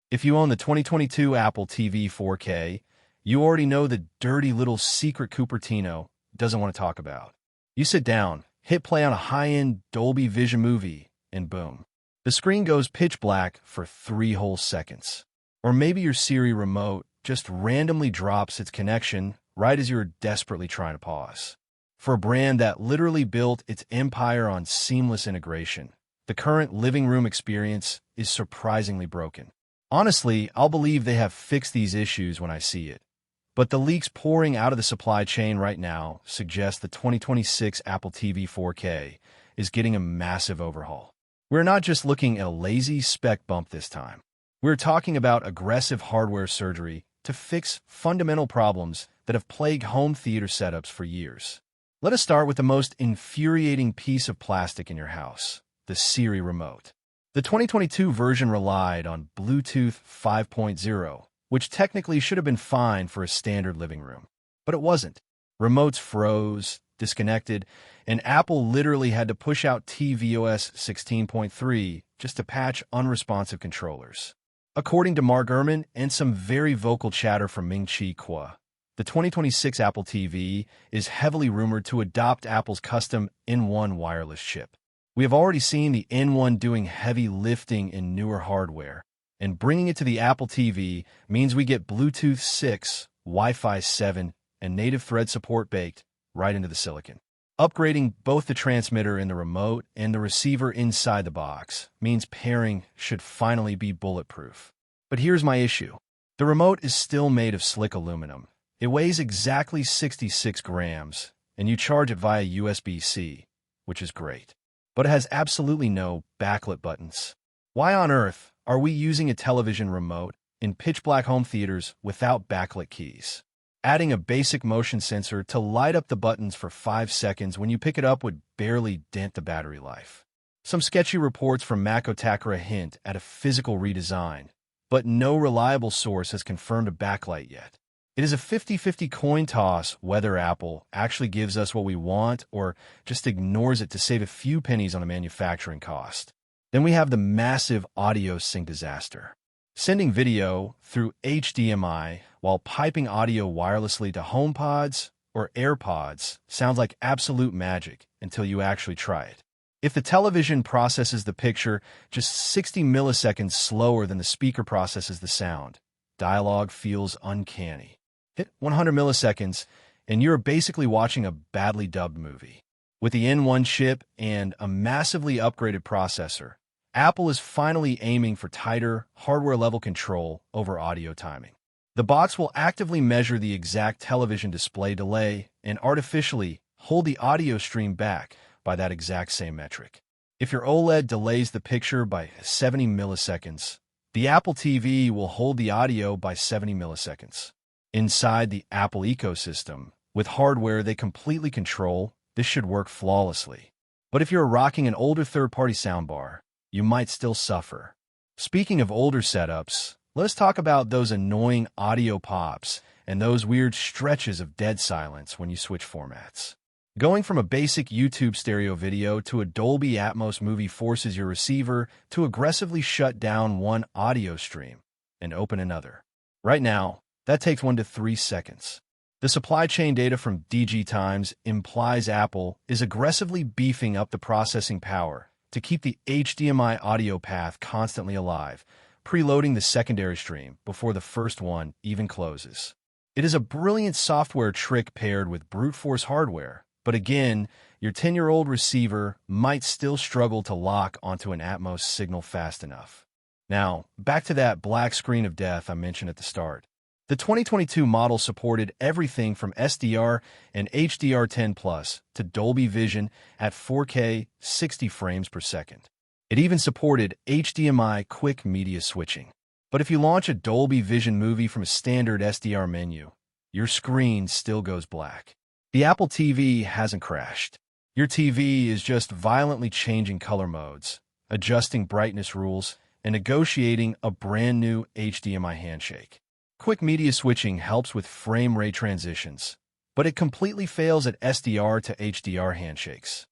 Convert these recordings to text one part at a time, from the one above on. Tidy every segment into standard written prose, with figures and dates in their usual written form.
If you own the 2022 Apple TV 4K, you already know the dirty little secret Cupertino doesn't want to talk about. You sit down, hit play on a high-end Dolby Vision movie, and boom. The screen goes pitch black for 3 whole seconds. Or maybe your Siri remote just randomly drops its connection right as you're desperately trying to pause. For a brand that literally built its empire on seamless integration, the current living room experience is surprisingly broken. Honestly, I'll believe they have fixed these issues when I see it. But the leaks pouring out of the supply chain right now suggest the 2026 Apple TV 4K is getting a massive overhaul. We're not just looking at a lazy spec bump this time. We're talking about aggressive hardware surgery to fix fundamental problems that have plagued home theater setups for years. Let us start with the most infuriating piece of plastic in your house, the Siri remote. The 2022 version relied on Bluetooth 5.0, which technically should have been fine for a standard living room. But it wasn't. Remotes froze, disconnected, and Apple literally had to push out tvOS 16.3 just to patch unresponsive controllers. According to Gurman and some very vocal chatter from Ming-Chi, the 2026 Apple TV is heavily rumored to adopt Apple's custom N1 wireless chip. We have already seen the N1 doing heavy lifting in newer hardware, and bringing it to the Apple TV means we get Bluetooth 6, Wi-Fi 7, and native Thread support baked right into the silicon. Upgrading both the transmitter in the remote and the receiver inside the box means pairing should finally be bulletproof. But here's my issue. The remote is still made of slick aluminum. It weighs exactly 66 grams, and you charge it via USB-C, which is great. But it has absolutely no backlit buttons. Why on earth are we using a television remote in pitch-black home theaters without backlit keys? Adding a basic motion sensor to light up the buttons for 5 seconds when you pick it up would barely dent the battery life. Some sketchy reports from Mac hint at a physical redesign, but no reliable source has confirmed a backlight yet. It is a 50-50 coin toss whether Apple actually gives us what we want or just ignores it to save a few pennies on a manufacturing cost. Then we have the massive audio sync disaster. Sending video through HDMI while piping audio wirelessly to HomePods or AirPods sounds like absolute magic until you actually try it. If the television processes the picture just 60 milliseconds slower than the speaker processes the sound, dialogue feels uncanny. Hit 100 milliseconds, and you're basically watching a badly dubbed movie. With the N1 chip and a massively upgraded processor, Apple is finally aiming for tighter, hardware-level control over audio timing. The box will actively measure the exact television display delay and artificially hold the audio stream back by that exact same metric. If your OLED delays the picture by 70 milliseconds, the Apple TV will hold the audio by 70 milliseconds. Inside the Apple ecosystem, with hardware they completely control, this should work flawlessly. But if you're rocking an older third-party soundbar, you might still suffer. Speaking of older setups, let's talk about those annoying audio pops and those weird stretches of dead silence when you switch formats. Going from a basic YouTube stereo video to a Dolby Atmos movie forces your receiver to aggressively shut down one audio stream and open another. Right now, that takes 1 to 3 seconds. The supply chain data from DG Times implies Apple is aggressively beefing up the processing power to keep the HDMI audio path constantly alive, preloading the secondary stream before the first one even closes. It is a brilliant software trick paired with brute force hardware, but again, your 10-year-old receiver might still struggle to lock onto an Atmos signal fast enough. Now, back to that black screen of death I mentioned at the start. The 2022 model supported everything from SDR and HDR10+ to Dolby Vision at 4K 60 frames per second. It even supported HDMI quick media switching. But if you launch a Dolby Vision movie from a standard SDR menu, your screen still goes black. The Apple TV hasn't crashed. Your TV is just violently changing color modes, adjusting brightness rules, and negotiating a brand new HDMI handshake. Quick media switching helps with frame rate transitions, but it completely fails at SDR to HDR handshakes.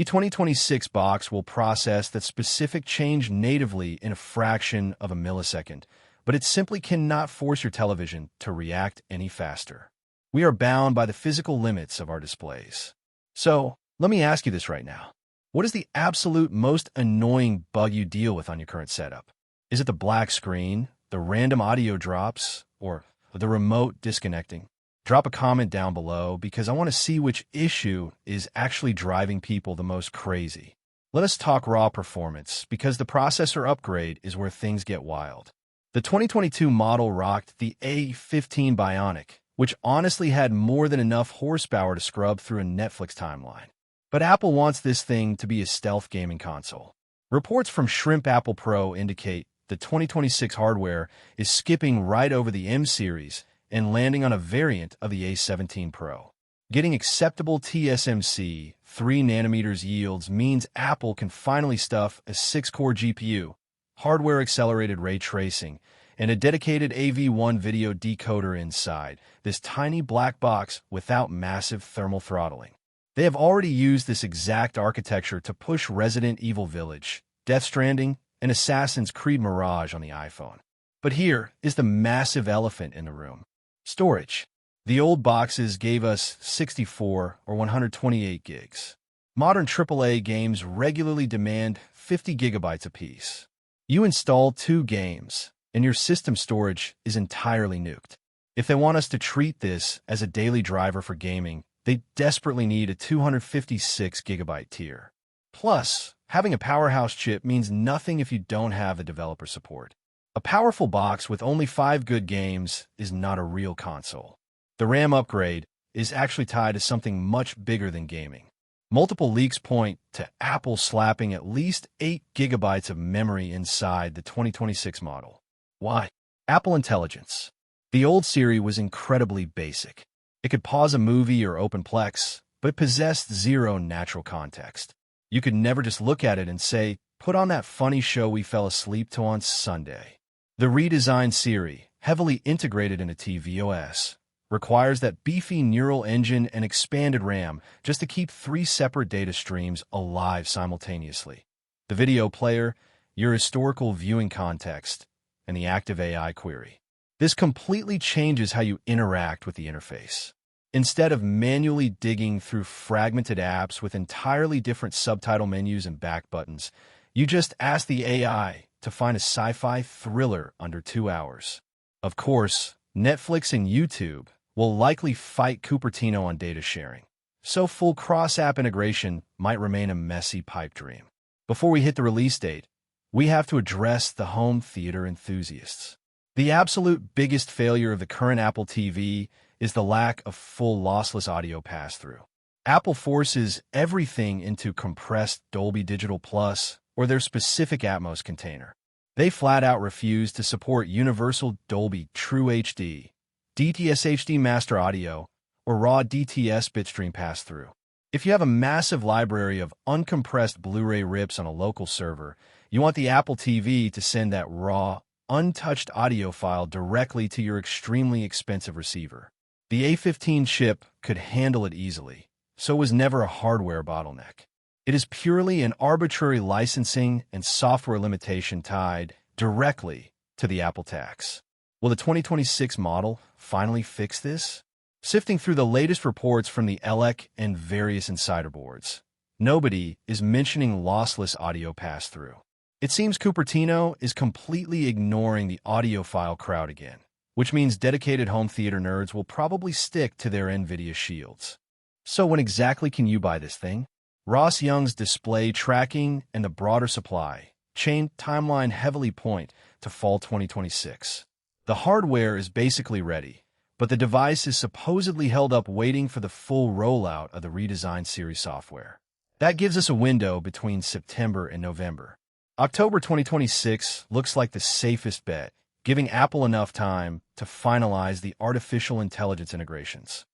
The 2026 box will process that specific change natively in a fraction of a millisecond, but it simply cannot force your television to react any faster. We are bound by the physical limits of our displays. So, let me ask you this right now. What is the absolute most annoying bug you deal with on your current setup? Is it the black screen, the random audio drops, or the remote disconnecting? Drop a comment down below because I want to see which issue is actually driving people the most crazy. Let us talk raw performance because the processor upgrade is where things get wild. The 2022 model rocked the A15 Bionic, which honestly had more than enough horsepower to scrub through a Netflix timeline. But Apple wants this thing to be a stealth gaming console. Reports from Shrimp Apple Pro indicate the 2026 hardware is skipping right over the M series and landing on a variant of the A17 Pro. Getting acceptable TSMC 3nm yields means Apple can finally stuff a 6-core GPU, hardware-accelerated ray tracing, and a dedicated AV1 video decoder inside this tiny black box without massive thermal throttling. They have already used this exact architecture to push Resident Evil Village, Death Stranding, and Assassin's Creed Mirage on the iPhone. But here is the massive elephant in the room. Storage. The old boxes gave us 64 or 128 gigs. Modern AAA games regularly demand 50 gigabytes apiece. You install 2 games, and your system storage is entirely nuked. If they want us to treat this as a daily driver for gaming, they desperately need a 256 gigabyte tier. Plus, having a powerhouse chip means nothing if you don't have the developer support. A powerful box with only 5 good games is not a real console. The RAM upgrade is actually tied to something much bigger than gaming. Multiple leaks point to Apple slapping at least 8 gigabytes of memory inside the 2026 model. Why? Apple Intelligence. The old Siri was incredibly basic. It could pause a movie or open Plex, but it possessed zero natural context. You could never just look at it and say, "Put on that funny show we fell asleep to on Sunday." The redesigned Siri, heavily integrated into tvOS, requires that beefy neural engine and expanded RAM just to keep 3 separate data streams alive simultaneously. The video player, your historical viewing context, and the active AI query. This completely changes how you interact with the interface. Instead of manually digging through fragmented apps with entirely different subtitle menus and back buttons, you just ask the AI to find a sci-fi thriller under 2 hours. Of course, Netflix and YouTube will likely fight Cupertino on data sharing, so full cross-app integration might remain a messy pipe dream. Before we hit the release date, we have to address the home theater enthusiasts. The absolute biggest failure of the current Apple TV is the lack of full lossless audio pass-through. Apple forces everything into compressed Dolby Digital Plus or their specific Atmos container. They flat-out refuse to support universal Dolby True HD, DTS HD Master Audio, or raw DTS bitstream pass-through. If you have a massive library of uncompressed Blu-ray rips on a local server, you want the Apple TV to send that raw, untouched audio file directly to your extremely expensive receiver. The A15 chip could handle it easily, so it was never a hardware bottleneck. It is purely an arbitrary licensing and software limitation tied directly to the Apple tax. Will the 2026 model finally fix this? Sifting through the latest reports from the ELEC and various insider boards, nobody is mentioning lossless audio pass-through. It seems Cupertino is completely ignoring the audiophile crowd again, which means dedicated home theater nerds will probably stick to their NVIDIA shields. So when exactly can you buy this thing? Ross Young's display tracking and the broader supply chain timeline heavily point to fall 2026. The hardware is basically ready, but the device is supposedly held up waiting for the full rollout of the redesigned Siri software. That gives us a window between September and November. October 2026 looks like the safest bet, giving Apple enough time to finalize the artificial intelligence integrations.